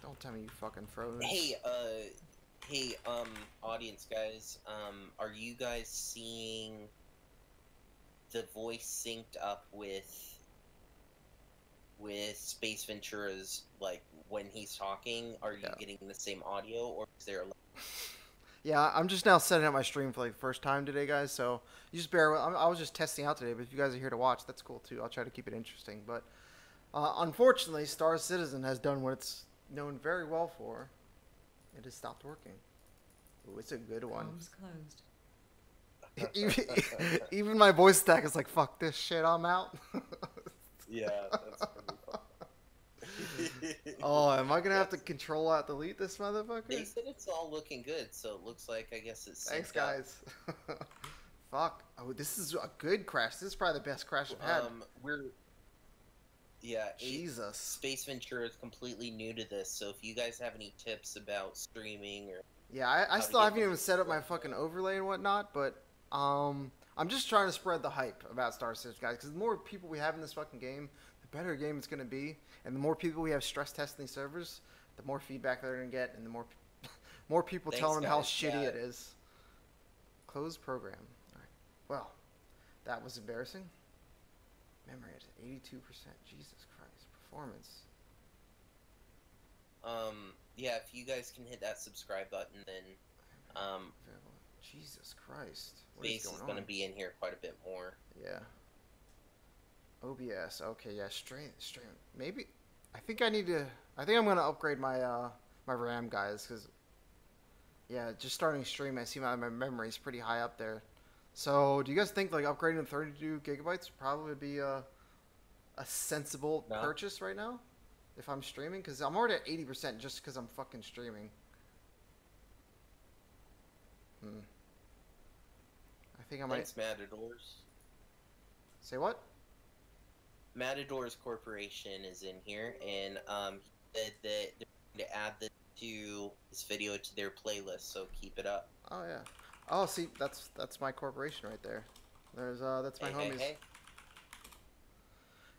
Don't tell me you fucking froze. Hey, audience guys, are you guys seeing the voice synced up with Space Ventura's, like, when he's talking? Are you getting the same audio, or is there a... Yeah, I'm just now setting up my stream for, like, the first time today, guys, so you just bear with... I was just testing out today, but if you guys are here to watch, that's cool, too. I'll try to keep it interesting, but unfortunately, Star Citizen has done what it's known very well for. It has stopped working. Ooh, it's a good one. Closed. Even my voice stack is like, fuck this shit, I'm out. Yeah, that's pretty fun. Oh, am I gonna have to control out delete this motherfucker? They said it's all looking good, so it looks like I guess it's. Thanks, synced up. guys. Fuck. Oh, this is a good crash. This is probably the best crash I've had. Jesus. Jesus. Space Ventura is completely new to this, so if you guys have any tips about streaming or Yeah, I to still get haven't this even set up my going. fucking overlay and whatnot, but I'm just trying to spread the hype about Star Citizen, guys, because the more people we have in this fucking game, the better game it's gonna be, and the more people we have stress testing these servers, the more feedback they're gonna get, and the more more people Thanks, telling them how guys. shitty Yeah. it is. Close program. All right. Well, that was embarrassing. Memory at 82%. Jesus Christ. Performance. Yeah, if you guys can hit that subscribe button, then Available. Jesus Christ. What Space is going going to on? be in here quite a bit more. Yeah. OBS. Okay, yeah, stream. Maybe. I think I think I'm gonna upgrade my my RAM, guys, because yeah, just starting stream, I see my memory is pretty high up there. So, do you guys think like upgrading to 32 gigabytes would probably be a sensible No. purchase right now if I'm streaming? Because I'm already at 80% just because I'm fucking streaming. I think I might Thanks, Matadors. say what? Matadors Corporation is in here, and he said that they're going to add this video to their playlist, so keep it up. Oh yeah. Oh, see, that's my corporation right there. There's that's my homies. Hey.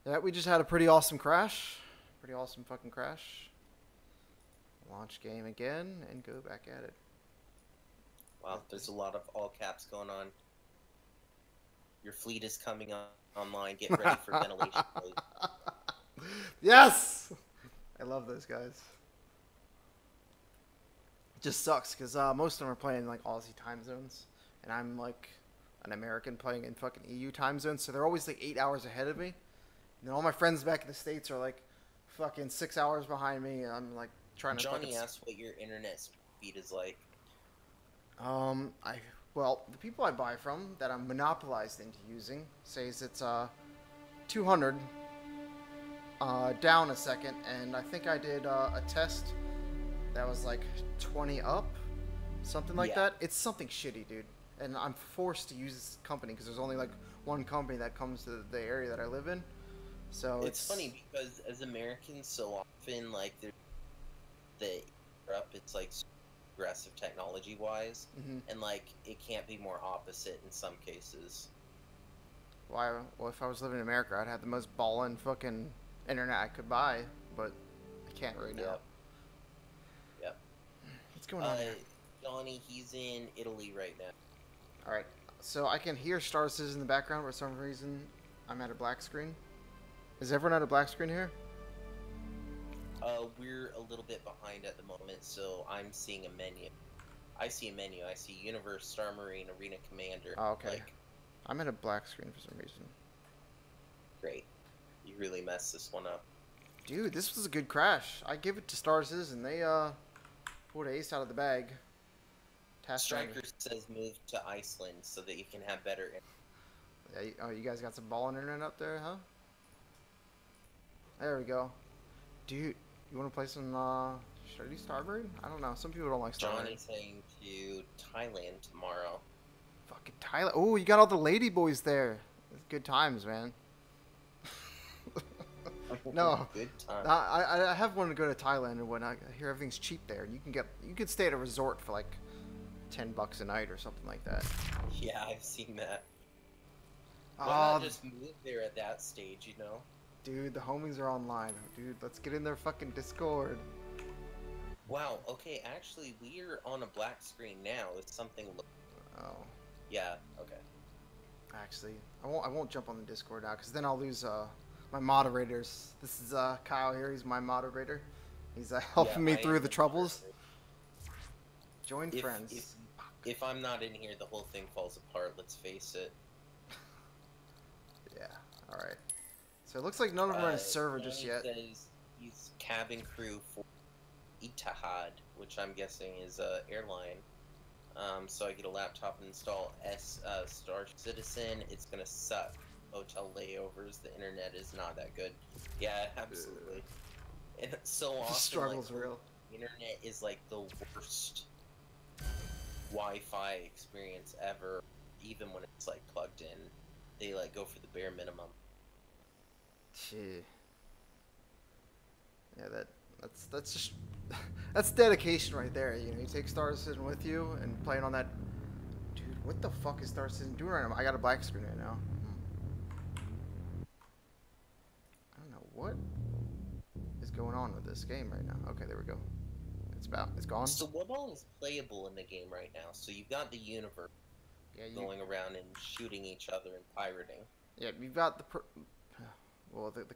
Yeah, we just had a pretty awesome crash. Pretty awesome fucking crash. Launch game again and go back at it. Wow, there's a lot of all caps going on. Your fleet is coming online. Get ready for ventilation. Please. Yes! I love those guys. It just sucks because most of them are playing like Aussie time zones, and I'm like an American playing in fucking EU time zones, so they're always like 8 hours ahead of me. And then all my friends back in the States are like fucking 6 hours behind me, and I'm like trying to Johnny fucking... asked what your internet speed is like. Well, the people I buy from that I'm monopolized into using says it's 200 down a second, and I think I did a test that was like 20 up, something like Yeah. that. It's something shitty, dude, and I'm forced to use this company because there's only like one company that comes to the area that I live in. So It's funny because as Americans, so often like Europe, it's like progressive technology wise, and like it can't be more opposite in some cases. Why? Well, if I was living in America, I'd have the most ballin' fucking internet I could buy, but I can't right now. Yep. What's going on here? Johnny, he's in Italy right now. All right, so I can hear Star Citizen in the background. For some reason, I'm at a black screen. Is everyone at a black screen here? We're a little bit behind at the moment, so I'm seeing a menu. I see a menu. I see Universe, Star Marine, Arena Commander. Oh, okay. Like, I'm at a black screen for some reason. great. You really messed this one up. Dude, this was a good crash. I give it to Star Citizen. They pulled an ace out of the bag. Striker says move to Iceland so that you can have better. Yeah, oh, you guys got some ballin' internet up there, huh? There we go. Dude, you want to play some, should I do Starbird? I don't know. Some people don't like Starbird. Johnny's heading to Thailand tomorrow. Fucking Thailand. Oh, you got all the lady boys there. Good times, man. No. Good time. I have wanted to go to Thailand and whatnot. I hear everything's cheap there. You can stay at a resort for like $10 a night or something like that. Yeah, I've seen that. Why Oh, not just move there at that stage, you know? dude, the homies are online. Dude, let's get in their fucking Discord. Wow, okay, actually, we're on a black screen now. It's something... Oh, Yeah, okay. actually, I won't jump on the Discord now because then I'll lose my moderators. This is Kyle here. He's my moderator. He's helping me I through am the the troubles. moderator. Join friends. If I'm not in here, the whole thing falls apart, let's face it. Yeah, alright. So it looks like none of them are in a server just Johnny yet. says he's cabin crew for Etihad, which I'm guessing is a airline. So I get a laptop and install Star Citizen. It's gonna suck. Hotel layovers. The internet is not that good. Yeah, absolutely. And so often, The struggle's like, real. the internet is like the worst Wi-Fi experience ever. Even when it's like plugged in, they like go for the bare minimum. Gee. Yeah, that's just that's dedication right there. You know, you take Star Citizen with you and playing on that. Dude, what the fuck is Star Citizen doing right now? I got a black screen right now. I don't know what is going on with this game right now. Okay, there we go. It's gone. So what all is playable in the game right now? So you've got the universe going around and shooting each other and pirating. Yeah, you've got the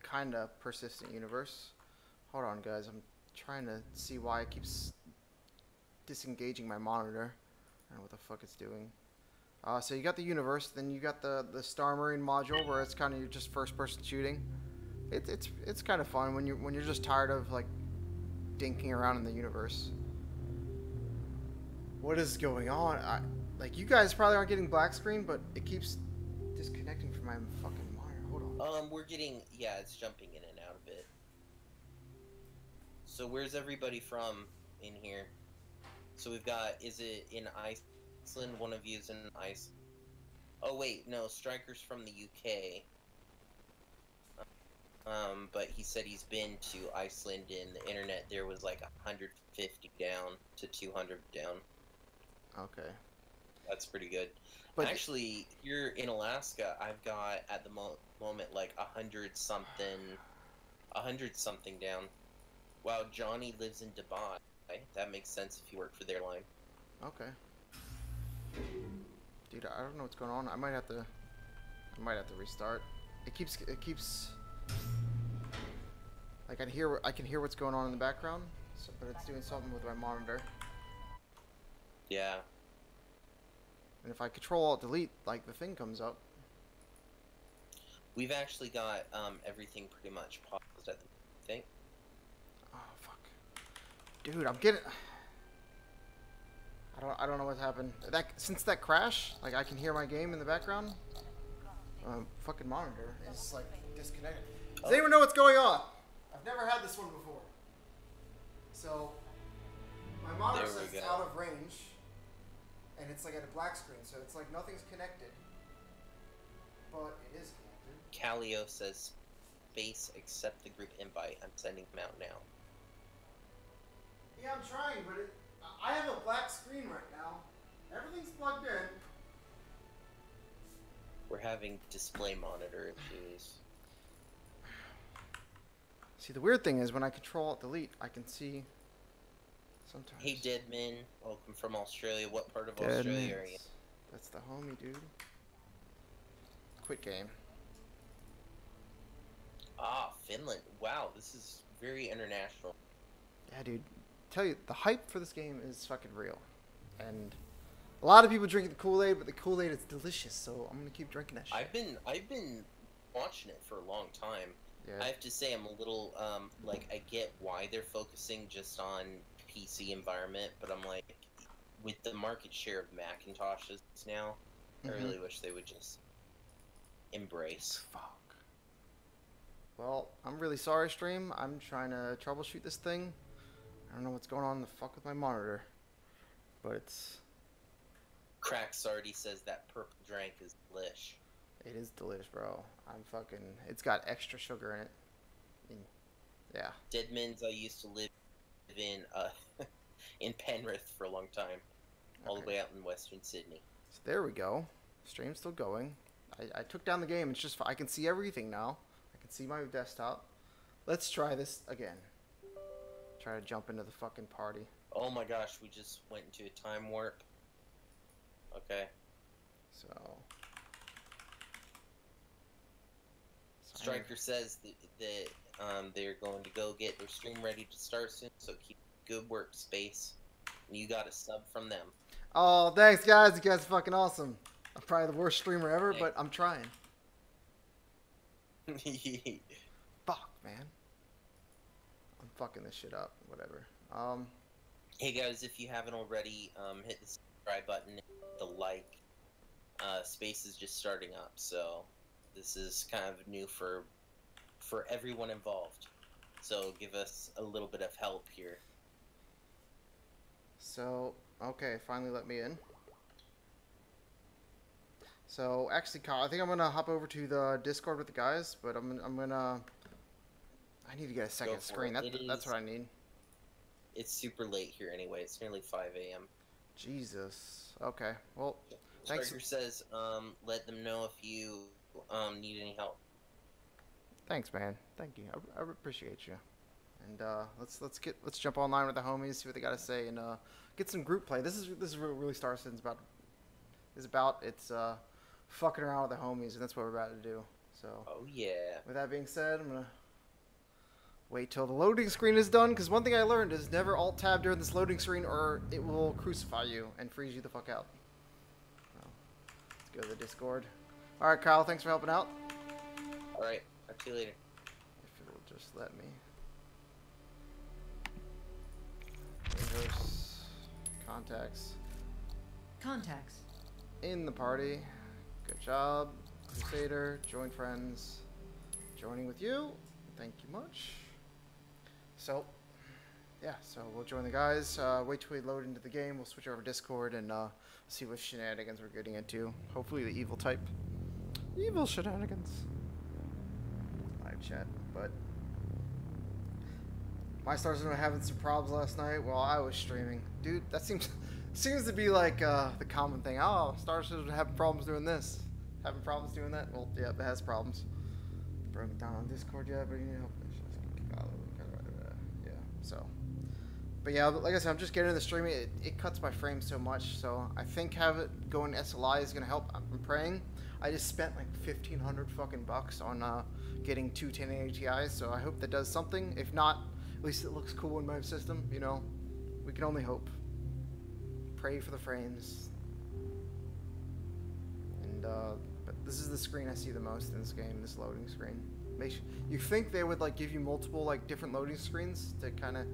kind of persistent universe. Hold on, guys. I'm trying to see why it keeps disengaging my monitor. I don't know what the fuck it's doing. So you got the universe, then you got the Star Marine module where it's kind of just first-person shooting. It's kind of fun when you're just tired of like dinking around in the universe. What is going on? Like you guys probably aren't getting black screen, but it keeps disconnecting from my fucking monitor. Hold on. We're getting, yeah, it's jumping in and out a bit. So where's everybody from in here? So we've got, is it in Iceland? One of you's in Iceland. Oh wait, no, Striker's from the UK. But he said he's been to Iceland, and the internet there was like 150 down to 200 down. Okay. That's pretty good. But actually, here in Alaska, I've got at the moment like 100 something down. Wow, Johnny lives in Dubai. That makes sense if you work for their line. Okay. Dude, I don't know what's going on. I might have to restart. It keeps like I can hear what's going on in the background, but it's doing something with my monitor. Yeah. And if I Control Alt Delete, like the thing comes up. We've actually got everything pretty much paused at the thing. Oh fuck. Dude, I'm getting. I don't know what's happened. Since that crash, like I can hear my game in the background. Fucking monitor is like disconnected. Does anyone know what's going on? I've never had this one before. So my monitor says it's out of range, and it's like at a black screen, so it's like nothing's connected, but it is connected. Calio says, "Space, accept the group invite. I'm sending them out now." Yeah, I'm trying, but I have a black screen right now. Everything's plugged in. We're having display monitor issues. See, the weird thing is when I Control Alt Delete, I can see sometimes. Hey, Deadman, welcome from Australia. What part of Australia are you? That's the homie, dude. Quit game. Ah, Finland. Wow, this is very international. Yeah, dude. Tell you, the hype for this game is fucking real, and a lot of people drinking the Kool-Aid, but the Kool-Aid is delicious, so I'm gonna keep drinking that shit. I've been watching it for a long time. Yeah. I have to say I'm a little like I get why they're focusing just on PC environment, but I'm like, with the market share of Macintoshes now, I really wish they would just embrace. Fuck. Well, I'm really sorry, stream. I'm trying to troubleshoot this thing. I don't know what's going on in the fuck with my monitor, but it's. Crack Sardi says that purple drink is delish. It is delicious, bro. I'm fucking. It's got extra sugar in it. Yeah. Deadmans, I used to live in in Penrith for a long time, all the way out in Western Sydney. So there we go. Stream's still going. I took down the game. It's just I can see everything now. I can see my desktop. Let's try this again. Try to jump into the fucking party. Oh my gosh, we just went into a time warp. Okay. So. Striker says that they're going to go get their stream ready to start soon, so keep good work, Space. You got a sub from them. Oh, thanks, guys. You guys are fucking awesome. I'm probably the worst streamer ever, but I'm trying. Fuck, man. I'm fucking this shit up. Whatever. Hey, guys, if you haven't already, hit the subscribe button, the like. Space is just starting up, so this is kind of new for everyone involved. So give us a little bit of help here. So, okay, finally let me in. So, actually, Kyle, I think I'm gonna hop over to the Discord with the guys, but I'm gonna. I need to get a second screen. That's what I need. It's super late here anyway. It's nearly 5 a.m. Jesus. Okay. Well, thanks. Striker says, let them know if you need any help. Thanks, man. Thank you. I appreciate you. And let's jump online with the homies, see what they gotta say, and get some group play. This is what really Star Citizen's about. It's fucking around with the homies, and that's what we're about to do. So. Oh yeah. With that being said, I'm gonna wait till the loading screen is done, because one thing I learned is never alt tab during this loading screen, or it will crucify you and freeze you the fuck out. So, let's go to the Discord. All right, Kyle. Thanks for helping out. All right. Talk to you later. If it will just let me. Reverse contacts in the party. Good job, Crusader. Join friends. Joining with you. Thank you much. So, yeah. So we'll join the guys. Wait till we load into the game. We'll switch over to Discord and see what shenanigans we're getting into. Hopefully the evil type. Evil shenanigans. Live chat, but. My stars were having some problems last night while I was streaming. Dude, that seems to be like the common thing. Oh, Star Citizen having problems doing this. Having problems doing that? Well, yeah, it has problems. Broke it down on Discord, yeah, but you know, yeah, so. But yeah, like I said, I'm just getting into the streaming. It cuts my frame so much, so I think have it going SLI is gonna help. I'm praying. I just spent like 1,500 fucking bucks on getting two 1080 Ti's, so I hope that does something. If not, at least it looks cool in my system, you know. We can only hope. Pray for the frames. And but this is the screen I see the most in this game, this loading screen. You think they would like give you multiple like different loading screens to kind of,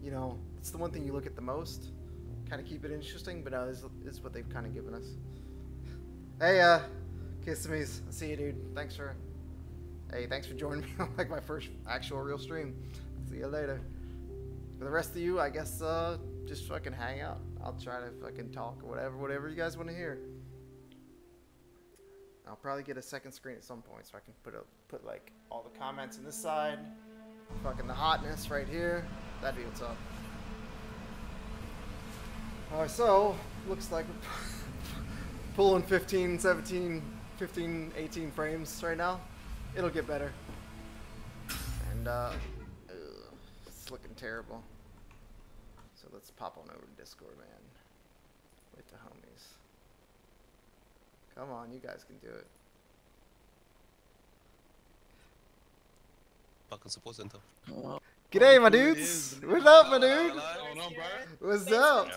you know, it's the one thing you look at the most, kind of keep it interesting. But this is what they've kind of given us. Hey, Kissamies, I see you, dude. Thanks for joining me on like my first actual real stream. See you later. For the rest of you, I guess just fucking hang out. I'll try to fucking talk or whatever you guys want to hear. I'll probably get a second screen at some point so I can put like all the comments on this side, fucking the hotness right here. That'd be what's up. Alright, so looks like we're pulling 15, 17, 15, 18 frames right now. It'll get better. And it's looking terrible. So let's pop on over to Discord, man. With the homies. Come on, you guys can do it. Fucking support center. G'day, my dudes. What's up, my dude? Hello, bro. What's up?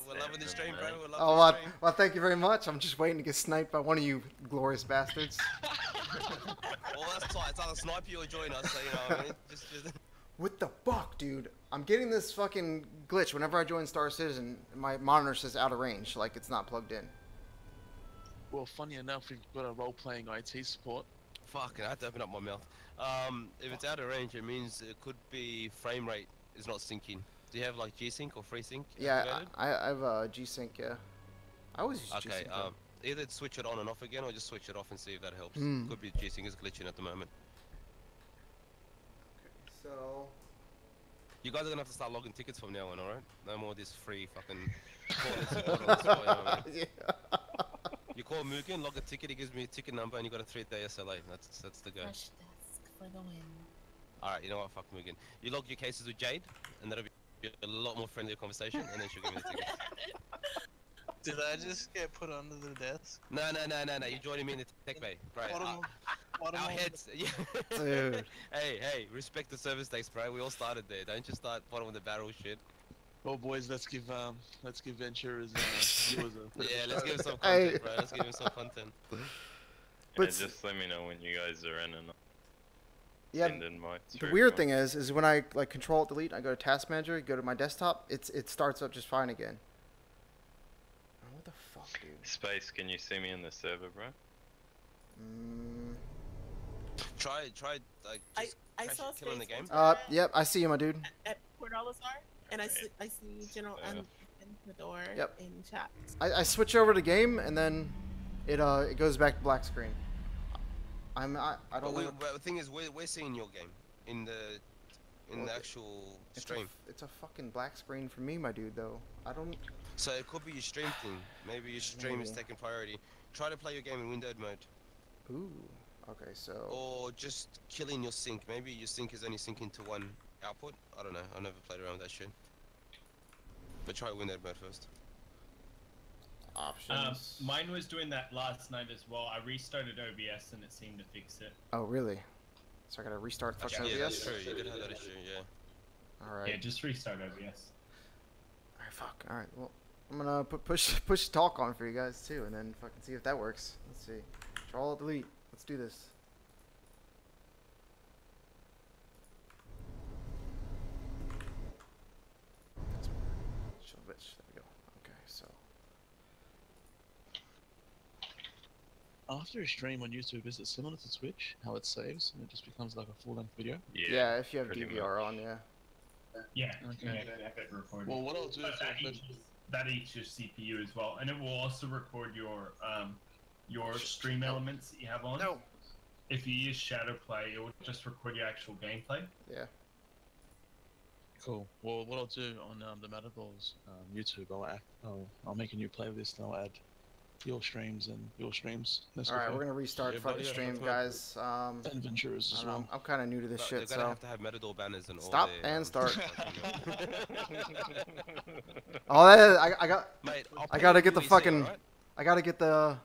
We're loving the stream, bro. We're loving Oh, the stream. well, thank you very much. I'm just waiting to get sniped by one of you glorious bastards. Well, that's why. It's either snipe you or join us, so you know what I mean? Just... What the fuck, dude? I'm getting this fucking glitch whenever I join Star Citizen. My monitor says out of range, like it's not plugged in. Well, funny enough, we've got a role-playing IT support. Fuck, I have to open up my mouth. If it's out of range, it means it could be frame rate is not syncing. Do you have like G-Sync or FreeSync? Yeah, I have G-Sync, yeah. I always use G-Sync. Okay, either switch it on and off again or just switch it off and see if that helps. Could be G-Sync is glitching at the moment. Okay, so... You guys are gonna have to start logging tickets from now on, alright? No more this free fucking call on spot, you know what I mean? Yeah. You call Mugen, log a ticket, he gives me a ticket number, and you got a 3-day SLA. That's the go. Rush desk for the win. Alright, you know what? Fuck Mugen. You log your cases with Jade, and that'll be a lot more friendlier conversation, and then she'll give me the tickets. Did I just get put under the desk? No. You're joining me in the tech bay, right? Our heads. Yeah. Dude. Hey, respect the service desk, bro. We all started there. Don't just start bottom of the barrel shit. Well, boys, let's give Ventura's viewers a... Yeah, let's give him some content, bro. Let's give him some content. But yeah, just let me know when you guys are in and yeah, my the weird thing is when I like Control Delete, I go to Task Manager, go to my desktop, it starts up just fine again. Oh, what the fuck, dude? Space, can you see me in the server, bro? Try like just I crash saw it, killing the Space game. Ventura Yep, I see you, my dude. at Cordalis and I Right. see General Yeah. Unsuspecting Yep. in chat. I switch over to game, and then it goes back to black screen. I But don't know. the thing is, we're seeing your game in the actual stream. It's a fucking black screen for me, my dude. Though I don't. So it could be your stream thing. Maybe your stream is Maybe. taking priority. Try to play your game in windowed mode, Ooh. Okay, so. or just killing your sync. Maybe your sync is only syncing to one output. I don't know. I never played around with that shit. But try windowed mode first. Options. Mine was doing that last night as well. I restarted OBS and it seemed to fix it. Oh really? So I gotta restart fucking Actually, yeah, that's OBS. true. You did have that issue, yeah. All right. Yeah, just restart OBS. All right. Fuck. All right. Well, I'm gonna push talk on for you guys too, and then fucking see if that works. Let's see. Control delete. Let's do this. Son of a bitch. There we go. Okay. So. After a stream on YouTube, is it similar to Twitch? How it saves and it just becomes like a full-length video? Yeah, if you have pretty DVR on, yeah. Yeah, Okay. yeah, they have it recorded. Well, what I'll do But is that eats your CPU as well, and it will also record your stream elements that you have on. No. If you use Shadow Play, it will just record your actual gameplay. Yeah. Cool. Well, what I'll do on the Matterballs YouTube, I'll make a new playlist and I'll add your streams and your streams. All right, we're gonna restart Yeah, fucking buddy, yeah, stream, that's guys. and Venturas I as don't know, well. I'm kind of new to this But shit, they're gonna so have to have Metador banners and all. Stop their, and start. fucking- oh, I got Mate, I'll I pay gotta you get the EC, fucking alright? I gotta get the